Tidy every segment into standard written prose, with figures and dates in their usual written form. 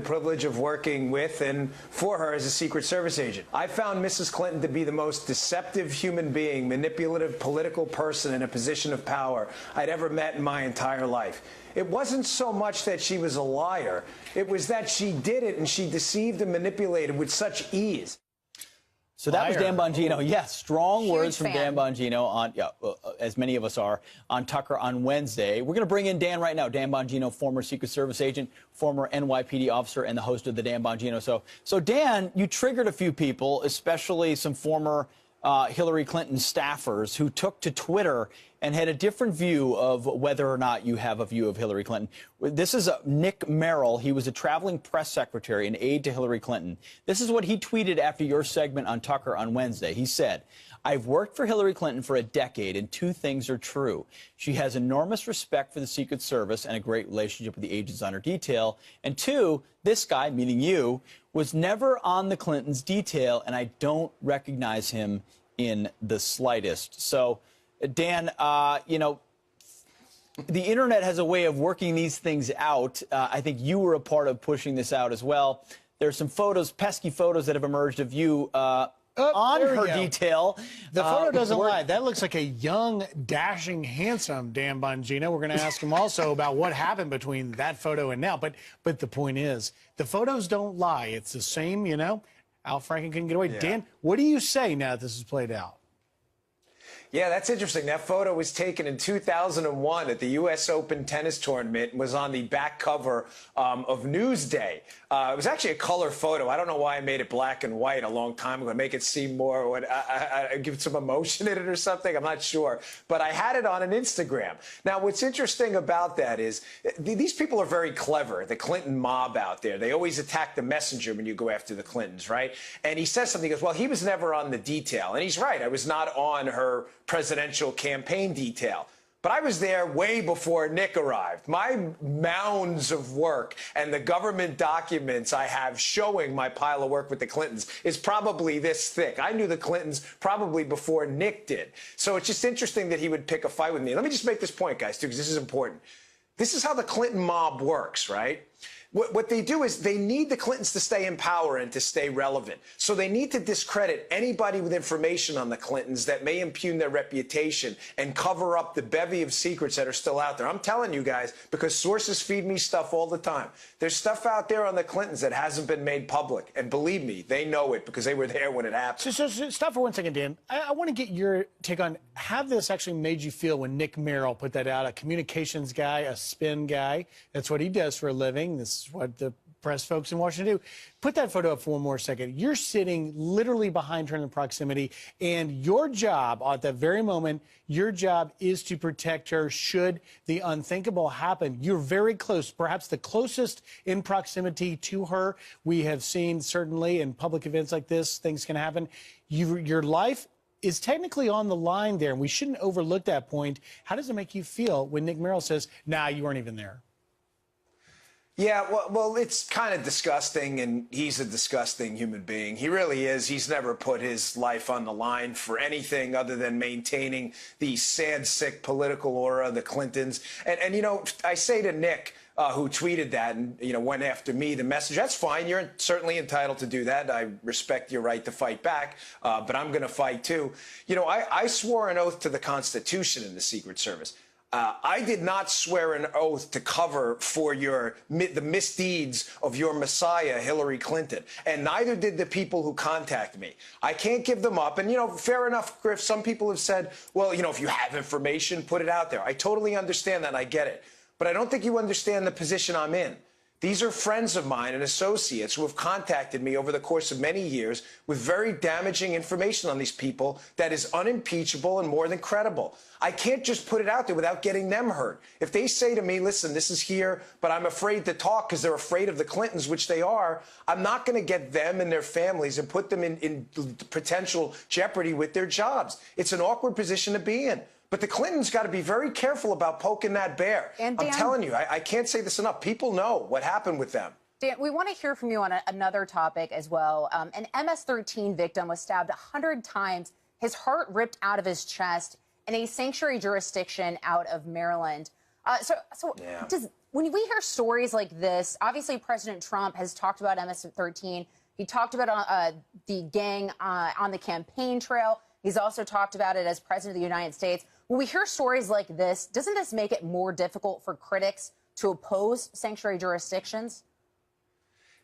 the privilege of working with and for her as a Secret Service agent. I found Mrs. Clinton to be the most deceptive human being, manipulative political person in a position of power I'd ever met in my entire life. It wasn't so much that she was a liar. It was that she did it and she deceived and manipulated with such ease. So that was Dan Bongino. Yes, strong words from Dan Bongino on, as many of us are, on Tucker on Wednesday. We're going to bring in Dan right now. Dan Bongino, former Secret Service agent, former NYPD officer, and the host of the Dan Bongino Show. So Dan, you triggered a few people, especially some former Hillary Clinton staffers who took to Twitter and had a different view of whether or not you have a view of Hillary Clinton. This is Nick Merrill. He was a traveling press secretary and aide to Hillary Clinton. This is what he tweeted after your segment on Tucker on Wednesday. He said, "I've worked for Hillary Clinton for a decade, and two things are true. She has enormous respect for the Secret Service and a great relationship with the agents on her detail. And two, this guy, meaning you, was never on the Clintons' detail, and I don't recognize him in the slightest." So, Dan, you know, the internet has a way of working these things out. I think you were a part of pushing this out as well. There's some photos, pesky photos that have emerged of you on her detail. The photo doesn't lie. That looks like a young, dashing, handsome Dan Bongino. We're going to ask him also about what happened between that photo and now. But the point is, the photos don't lie. It's the same, you know. Al Franken couldn't get away. Yeah. Dan, what do you say now that this is played out? Yeah, that's interesting. That photo was taken in 2001 at the U.S. Open tennis tournament and was on the back cover of Newsday. It was actually a color photo. I don't know why I made it black and white a long time ago, make it seem more, give some emotion in it or something. I'm not sure. But I had it on an Instagram. Now, what's interesting about that is these people are very clever, the Clinton mob out there. They always attack the messenger when you go after the Clintons, right? And he says something, he goes, well, he was never on the detail. And he's right. I was not on her presidential campaign detail. But I was there way before Nick arrived. My mounds of work and the government documents I have showing my pile of work with the Clintons is probably this thick. I knew the Clintons probably before Nick did. So it's just interesting that he would pick a fight with me. Let me just make this point, guys, too, because this is important. This is how the Clinton mob works, right? What they do is they need the Clintons to stay in power and to stay relevant. So they need to discredit anybody with information on the Clintons that may impugn their reputation and cover up the bevy of secrets that are still out there. I'm telling you guys, because sources feed me stuff all the time. There's stuff out there on the Clintons that hasn't been made public. And believe me, they know it because they were there when it happened. So stop for 1 second, Dan. I want to get your take on how this actually made you feel when Nick Merrill put that out, a communications guy, a spin guy. That's what he does for a living. This is what the press folks in Washington do. Put that photo up for 1 more second. You're sitting literally behind her in the proximity, and your job at that very moment, your job is to protect her should the unthinkable happen. You're very close, perhaps the closest in proximity to her we have seen. Certainly in public events like this, things can happen. Your life is technically on the line there, and we shouldn't overlook that point. How does it make you feel when Nick Merrill says, nah, you weren't even there? Yeah, well, it's kind of disgusting, and he's a disgusting human being. He really is. He's never put his life on the line for anything other than maintaining the sad, sick political aura of the Clintons. And you know, I say to Nick, who tweeted that and, you know, went after me, the message, that's fine. You're certainly entitled to do that. I respect your right to fight back, but I'm going to fight, too. You know, I swore an oath to the Constitution in the Secret Service. I did not swear an oath to cover for the misdeeds of your messiah, Hillary Clinton, and neither did the people who contact me. I can't give them up. And, you know, fair enough, Griff, some people have said, well, you know, if you have information, put it out there. I totally understand that, and I get it. But I don't think you understand the position I'm in. These are friends of mine and associates who have contacted me over the course of many years with very damaging information on these people that is unimpeachable and more than credible. I can't just put it out there without getting them hurt. If they say to me, listen, this is here, but I'm afraid to talk because they're afraid of the Clintons, which they are, I'm not going to get them and their families and put them in potential jeopardy with their jobs. It's an awkward position to be in. But the Clintons got to be very careful about poking that bear. And Dan, I'm telling you, I can't say this enough. People know what happened with them. Dan, we want to hear from you on another topic as well. An MS-13 victim was stabbed 100 times, his heart ripped out of his chest in a sanctuary jurisdiction out of Maryland. when we hear stories like this, obviously President Trump has talked about MS-13. He talked about the gang on the campaign trail. He's also talked about it as president of the United States. When we hear stories like this, doesn't this make it more difficult for critics to oppose sanctuary jurisdictions?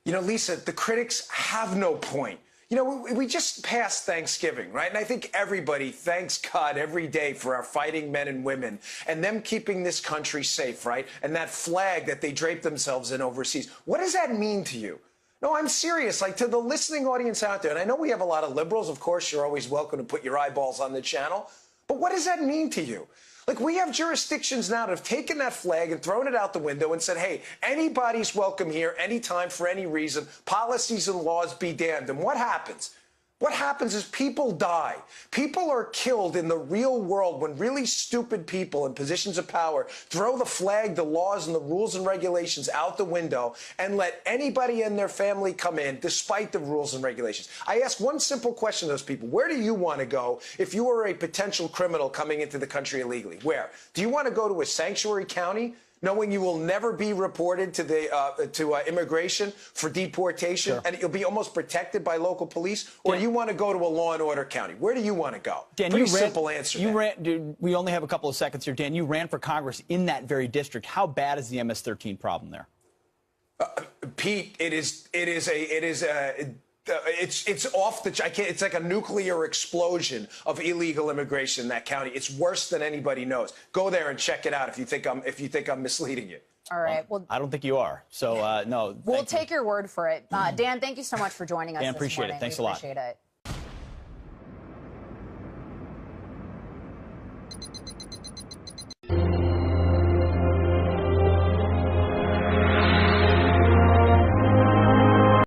You know, Lisa, the critics have no point. You know, we just passed Thanksgiving, right? And I think everybody thanks God every day for our fighting men and women and them keeping this country safe, right? And that flag that they drape themselves in overseas. What does that mean to you? No, I'm serious. Like, to the listening audience out there, and I know we have a lot of liberals. Of course, you're always welcome to put your eyeballs on the channel. But what does that mean to you? Like, we have jurisdictions now that have taken that flag and thrown it out the window and said, hey, anybody's welcome here, anytime, for any reason. Policies and laws be damned. And what happens? What happens is people die. People are killed in the real world when really stupid people in positions of power throw the flag, the laws, and the rules and regulations out the window and let anybody and their family come in despite the rules and regulations. I ask one simple question to those people. Where do you want to go if you were a potential criminal coming into the country illegally? Where? Do you want to go to a sanctuary county, knowing you will never be reported to the immigration for deportation, sure, and you'll be almost protected by local police? Or Dan, you want to go to a law and order county? Where do you want to go? Dan, Pretty simple answer. You ran. Dude, we only have a couple of seconds here. Dan, you ran for Congress in that very district. How bad is the MS-13 problem there? Pete, it's off the. I can't. It's like a nuclear explosion of illegal immigration in that county. It's worse than anybody knows. Go there and check it out if you think I'm misleading you. All right. Well, I don't think you are. So no. We'll take your word for it, Dan. Thank you so much for joining us. Dan, this appreciate morning. it. Thanks we a lot. Appreciate it.